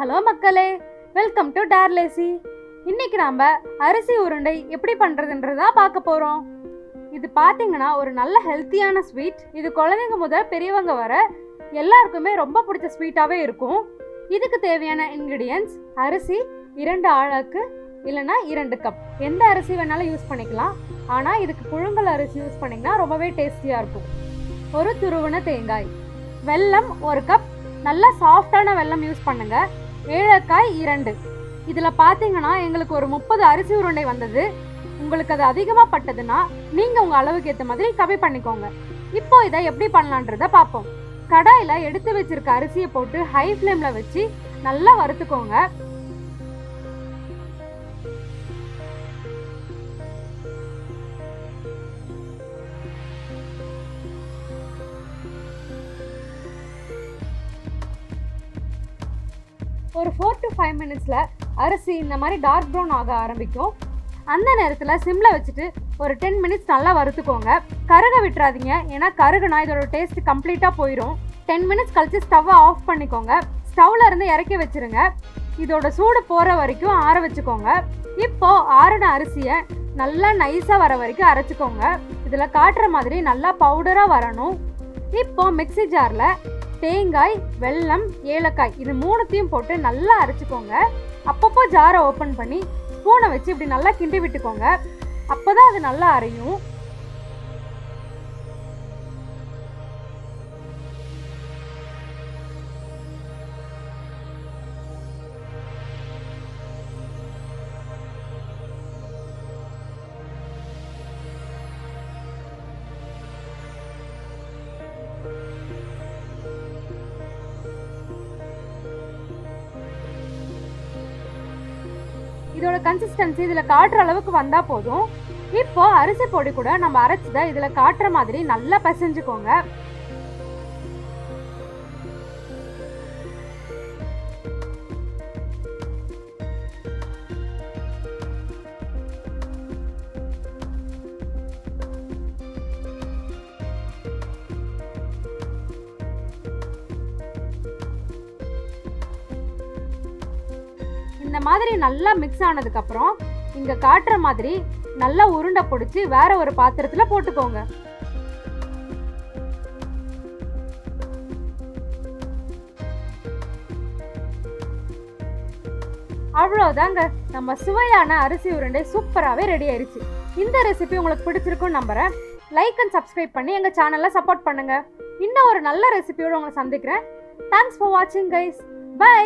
Hello மக்களே, welcome to டேர்லேசி. இன்னைக்கு நாம அரிசி உருண்டை எப்படி பண்றதுன்றதா பார்க்க போறோம். இது பார்த்தீங்கன்னா ஒரு நல்ல ஹெல்த்தியான ஸ்வீட். இது குழந்தைங்க முதல் பெரியவங்க வர எல்லாருக்குமே ரொம்ப பிடிச்ச ஸ்வீட்டாகவே இருக்கும். இதுக்கு தேவையான இன்க்ரீடியன்ஸ்: அரிசி 2 ஆழாக்கு இல்லைன்னா 2 கப். எந்த அரிசி வேணாலும் யூஸ் பண்ணிக்கலாம். ஆனால் இதுக்கு புழுங்கல் அரிசி யூஸ் பண்ணிங்கன்னா ரொம்பவே டேஸ்டியாக இருக்கும். ஒரு துருவன தேங்காய், வெல்லம் 1 கப், நல்லா சாஃப்டான வெல்லம் யூஸ் பண்ணுங்க. ஏலக்காய் 2. இதில் பார்த்தீங்கன்னா எங்களுக்கு ஒரு 30 அரிசி உருண்டை வந்தது. உங்களுக்கு அது அதிகமாக பட்டதுன்னா நீங்கள் உங்கள் அளவுக்கு ஏற்ற மாதிரி கம்மி பண்ணிக்கோங்க. இப்போ இதை எப்படி பண்ணலான்றத பார்ப்போம். கடாயில் எடுத்து வச்சிருக்க அரிசியை போட்டு ஹை ஃப்ளேமில் வச்சு நல்லா வறுத்துக்கோங்க. ஒரு 4 to 5 மினிட்ஸில் அரிசி இந்த மாதிரி டார்க் ப்ரௌன் ஆக ஆரம்பிக்கும். அந்த நேரத்தில் சிம்மில் வச்சுட்டு ஒரு 10 மினிட்ஸ் நல்லா வறுத்துக்கோங்க. கருக விட்டுறாதீங்க, ஏன்னா கருகுனா இதோட டேஸ்ட் கம்ப்ளீட்டாக போயிடும். 10 மினிட்ஸ் கழிச்சு ஸ்டவ்வை ஆஃப் பண்ணிக்கோங்க. ஸ்டவ்வில் இருந்து இறக்கி வச்சுருங்க. இதோட சூடு போகிற வரைக்கும் ஆற வச்சுக்கோங்க. இப்போது ஆறின அரிசியை நல்லா நைஸாக வர வரைக்கும் அரைச்சிக்கோங்க. இதில் காட்டுற மாதிரி நல்லா பவுடராக வரணும். இப்போது மிக்ஸி ஜாரில் தேங்காய், வெல்லம், ஏலக்காய் இது 3த்தையும் போட்டு நல்லா அரைச்சிக்கோங்க. அப்பப்போ ஜாரை ஓப்பன் பண்ணி ஸ்பூனை வச்சு இப்படி நல்லா கிண்டி விட்டுக்கோங்க. அப்போ தான் அது நல்லா அரையும். இதோட கன்சிஸ்டன்சி இதில் காட்டுற அளவுக்கு வந்தால் போதும். இப்போ அரிசி பொடி கூட நம்ம அரைச்சதை இதில் காட்டுற மாதிரி நல்லா பிசைஞ்சுக்கோங்க. இந்த மாதிரி நல்லா மிக்ஸ் ஆனதுக்கப்புறம் இங்கே காட்டுற மாதிரி நல்லா உருண்டை பிடிச்சி வேற ஒரு பாத்திரத்தில் போட்டுக்கோங்க. அவ்வளோதாங்க, நம்ம சுவையான அரிசி உருண்டை சூப்பராகவே ரெடி ஆயிடுச்சு. இந்த ரெசிபி உங்களுக்கு பிடிச்சிருக்குன்னு நம்புறேன். லைக் அண்ட் சப்ஸ்கிரைப் பண்ணி எங்கள் சேனலை சப்போர்ட் பண்ணுங்க. இன்னும் ஒரு நல்ல ரெசிபியோடு உங்களை சந்திக்கிறேன். தேங்க்ஸ் ஃபார் வாட்சிங் கைஸ். பை.